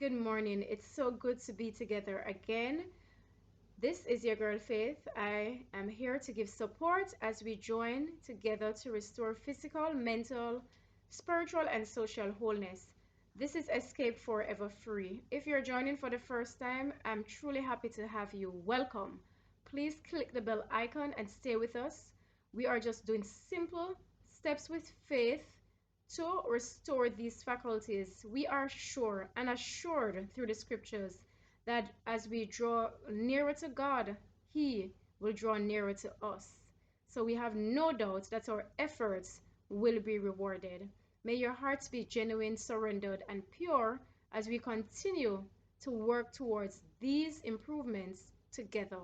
Good morning. It's so good to be together again. This is your girl Faith. I am here to give support as we join together to restore physical, mental, spiritual, and social wholeness. This is Escape Forever Free. If you're joining for the first time, I'm truly happy to have you. Welcome. Please click the bell icon and stay with us. We are just doing simple steps with faith to restore these faculties. We are sure and assured through the scriptures that as we draw nearer to God, He will draw nearer to us. So we have no doubt that our efforts will be rewarded. May your hearts be genuine, surrendered, and pure as we continue to work towards these improvements together.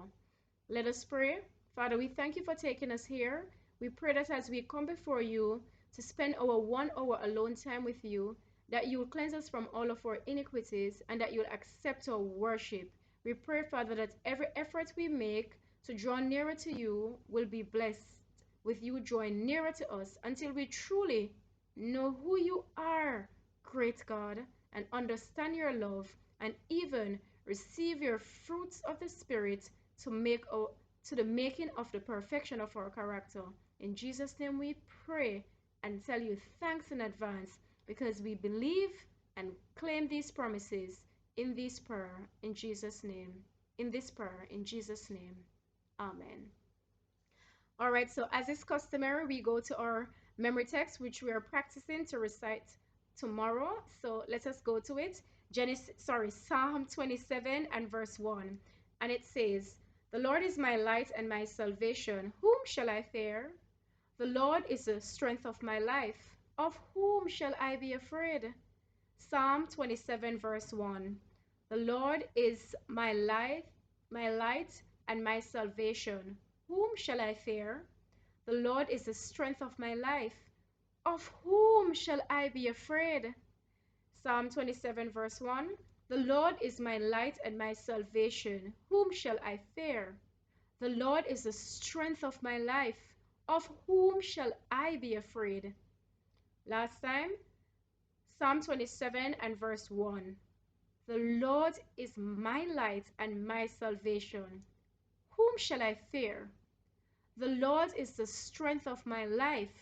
Let us pray. Father, we thank you for taking us here. We pray that as we come before you to spend our 1 hour alone time with you, that you will cleanse us from all of our iniquities and that you'll accept our worship. We pray, Father, that every effort we make to draw nearer to you will be blessed with you drawing nearer to us until we truly know who you are, great God, and understand your love and even receive your fruits of the Spirit to the making of the perfection of our character. In Jesus' name we pray and tell you thanks in advance because we believe and claim these promises in this prayer in Jesus' name. In this prayer in Jesus' name. Amen. All right, so as is customary, we go to our memory text, which we are practicing to recite tomorrow. So let us go to it. Psalm 27 and verse 1. And it says, "The Lord is my light and my salvation. Whom shall I fear? The Lord is the strength of my life. Of whom shall I be afraid?" Psalm 27 verse 1. The Lord is my light and my salvation. Whom shall I fear? The Lord is the strength of my life. Of whom shall I be afraid? Psalm 27 verse 1. The Lord is my light and my salvation. Whom shall I fear? The Lord is the strength of my life. Of whom shall I be afraid? Last time, Psalm 27 and verse 1. The Lord is my light and my salvation. Whom shall I fear? The Lord is the strength of my life.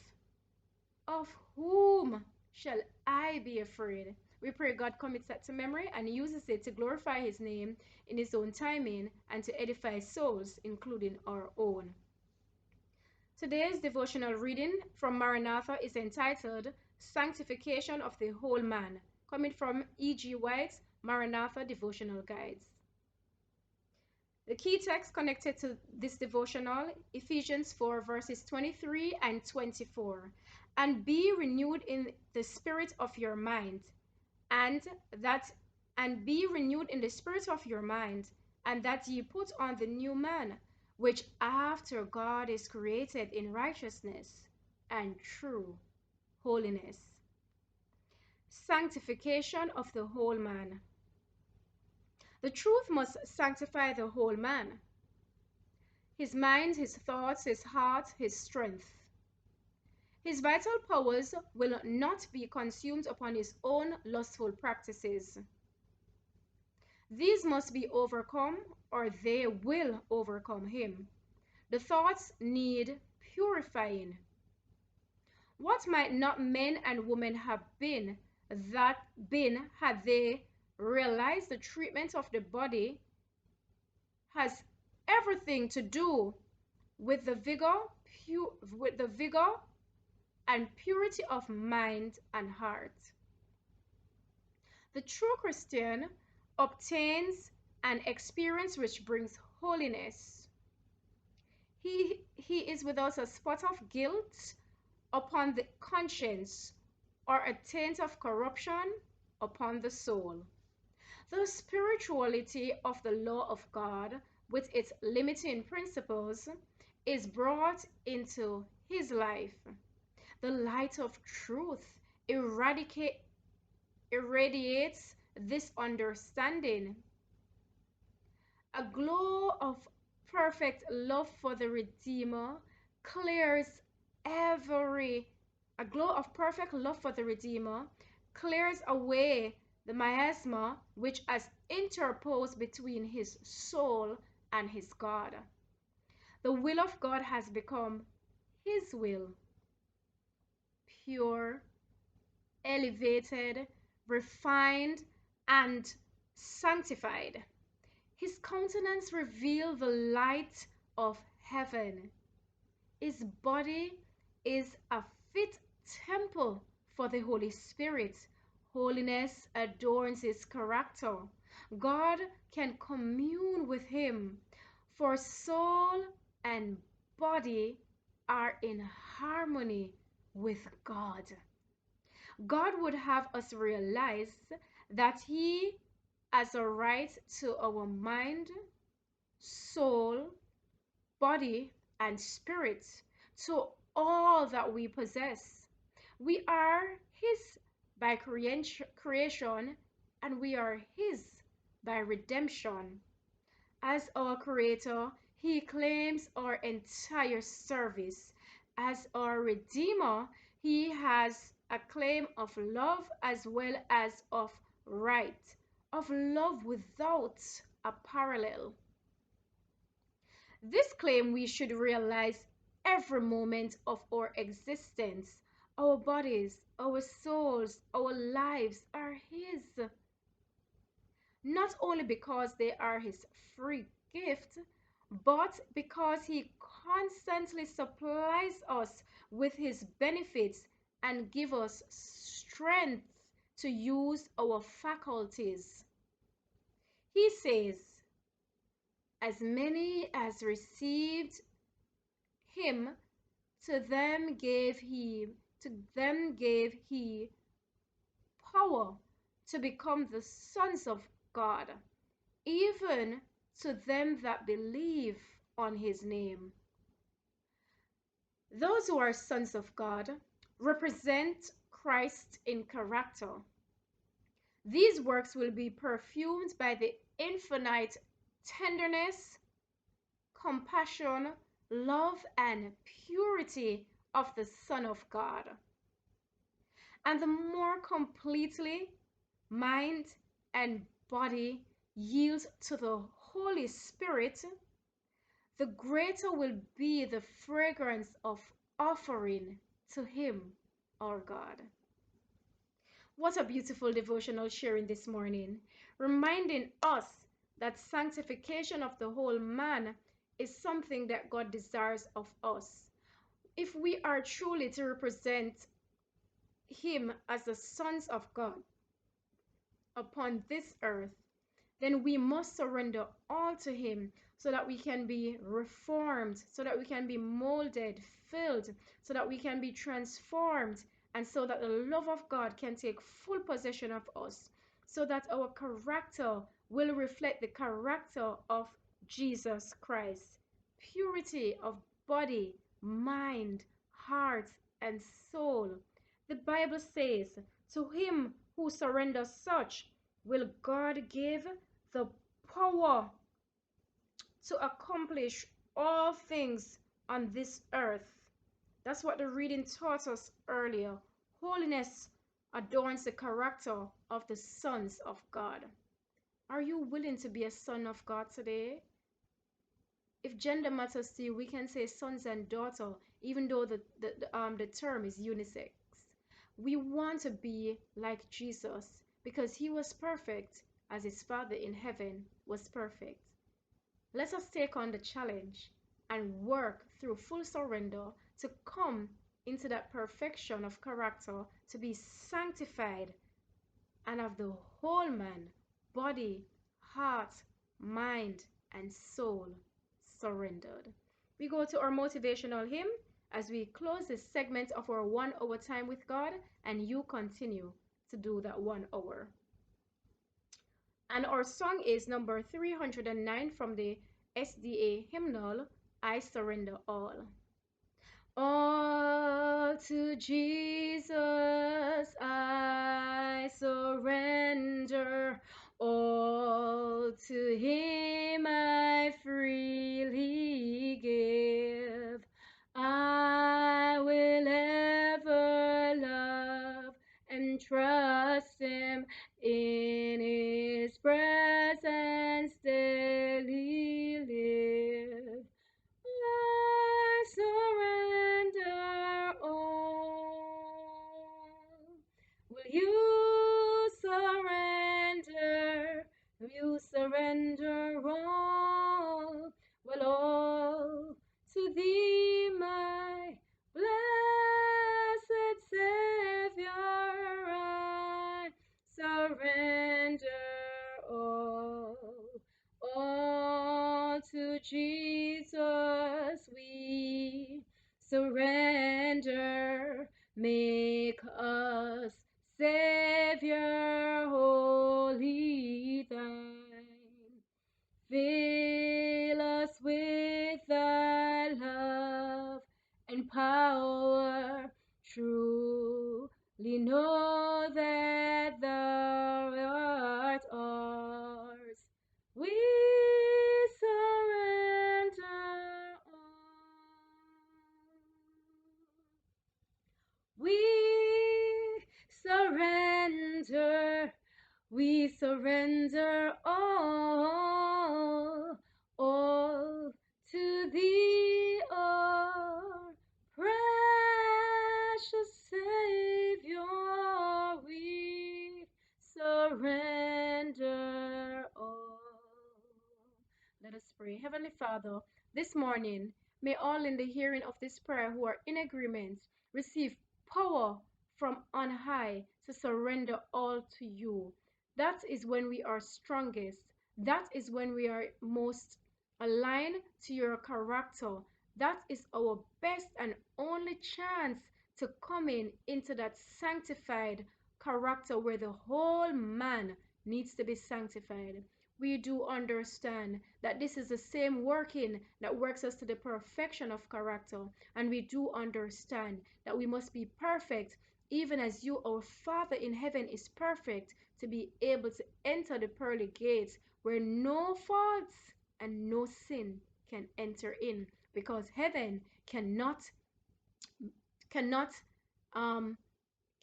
Of whom shall I be afraid? We pray God commits that to memory and uses it to glorify His name in His own timing and to edify souls, including our own. Today's devotional reading from Maranatha is entitled Sanctification of the Whole Man, coming from E.G. White's Maranatha Devotional Guides. The key text connected to this devotional, Ephesians 4 verses 23 and 24. And be renewed in the spirit of your mind, and be renewed in the spirit of your mind, and that ye put on the new man, which after God is created in righteousness and true holiness. Sanctification of the whole man. The truth must sanctify the whole man. His mind, his thoughts, his heart, his strength. His vital powers will not be consumed upon his own lustful practices. These must be overcome or they will overcome him. The thoughts need purifying. What might not men and women have been had they realized the treatment of the body has everything to do with the vigor and purity of mind and heart. The true Christian obtains an experience which brings holiness. He is without a spot of guilt upon the conscience or a taint of corruption upon the soul. The spirituality of the law of God, with its limiting principles, is brought into his life. The light of truth irradiates this understanding. A glow of perfect love for the Redeemer clears away the miasma which has interposed between his soul and his God. The will of God has become his will, pure, elevated, refined, and sanctified. His countenance reveals the light of heaven. His body is a fit temple for the Holy Spirit. Holiness adorns his character. God can commune with him, for soul and body are in harmony with God. God would have us realize that he has a right to our mind, soul, body, and spirit, to all that we possess. We are his by creation, and we are his by redemption. As our creator, he claims our entire service. As our redeemer, he has a claim of love as well as of right, of love without a parallel. This claim we should realize every moment of our existence. Our bodies, our souls, our lives are his. Not only because they are his free gift, but because he constantly supplies us with his benefits and give us strength to use our faculties. He says, as many as received him, to them gave he power to become the sons of God, even to them that believe on his name. Those who are sons of God represent Christ in character. These works will be perfumed by the infinite tenderness, compassion, love, and purity of the Son of God. And the more completely mind and body yield to the Holy Spirit, the greater will be the fragrance of offering to him, our God. What a beautiful devotional sharing this morning, reminding us that sanctification of the whole man is something that God desires of us. If we are truly to represent him as the sons of God upon this earth, then we must surrender all to him so that we can be reformed, so that we can be molded, filled, so that we can be transformed, and so that the love of God can take full possession of us, so that our character will reflect the character of Jesus Christ. Purity of body, mind, heart, and soul. The Bible says, to him who surrenders such will God give the power to accomplish all things on this earth. That's what the reading taught us earlier. Holiness adorns the character of the sons of God. Are you willing to be a son of God today? If gender matters to you, we can say sons and daughter, even though the term is unisex. We want to be like Jesus because he was perfect as his Father in heaven was perfect. Let us take on the challenge and work through full surrender to come into that perfection of character, to be sanctified and of the whole man, body, heart, mind, and soul surrendered. We go to our motivational hymn as we close this segment of our 1 hour time with God, and you continue to do that 1 hour. And our song is number 309 from the SDA hymnal, I Surrender All. All to Jesus I surrender, all to him I freely give. I will ever love and trust him in His presence daily live. I surrender all. Will you surrender? Will you surrender all? Well, all to Thee, my blessed Savior, I surrender all to Jesus we surrender. Make us, Savior, wholly Thine. Fill us with Thy love and power. Truly know that Thou art ours. We surrender all. We surrender. We surrender all to Thee, our precious Savior. We surrender all. Let us pray. Heavenly Father, this morning, may all in the hearing of this prayer who are in agreement receive power from on high to surrender all to you. That is when we are strongest. That is when we are most aligned to your character. That is our best and only chance to come into that sanctified character where the whole man needs to be sanctified. We do understand that this is the same working that works us to the perfection of character. And we do understand that we must be perfect, even as you, our Father in heaven, is perfect, to be able to enter the pearly gates where no faults and no sin can enter in, because heaven cannot um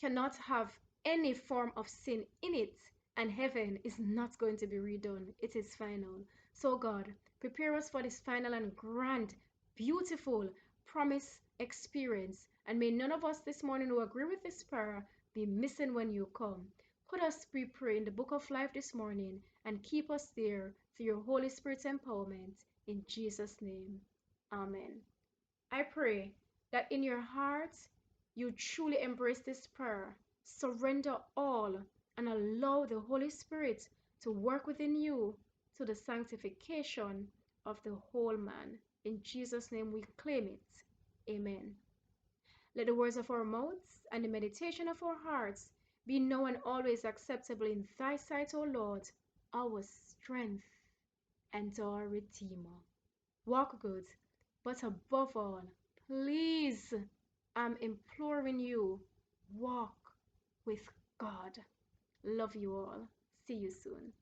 cannot have any form of sin in it, and heaven is not going to be redone. It is final. So God, prepare us for this final and grand, beautiful promise experience, and may none of us this morning who agree with this prayer be missing when you come. Put us, we pray, in the book of life this morning and keep us there through your Holy Spirit's empowerment. In Jesus' name, amen. I pray that in your heart you truly embrace this prayer, surrender all, and allow the Holy Spirit to work within you to the sanctification of the whole man. In Jesus' name we claim it. Amen. Let the words of our mouths and the meditation of our hearts be now and always acceptable in Thy sight, O Lord, our strength and our Redeemer. Walk good, but above all, please, I'm imploring you, walk with God. Love you all. See you soon.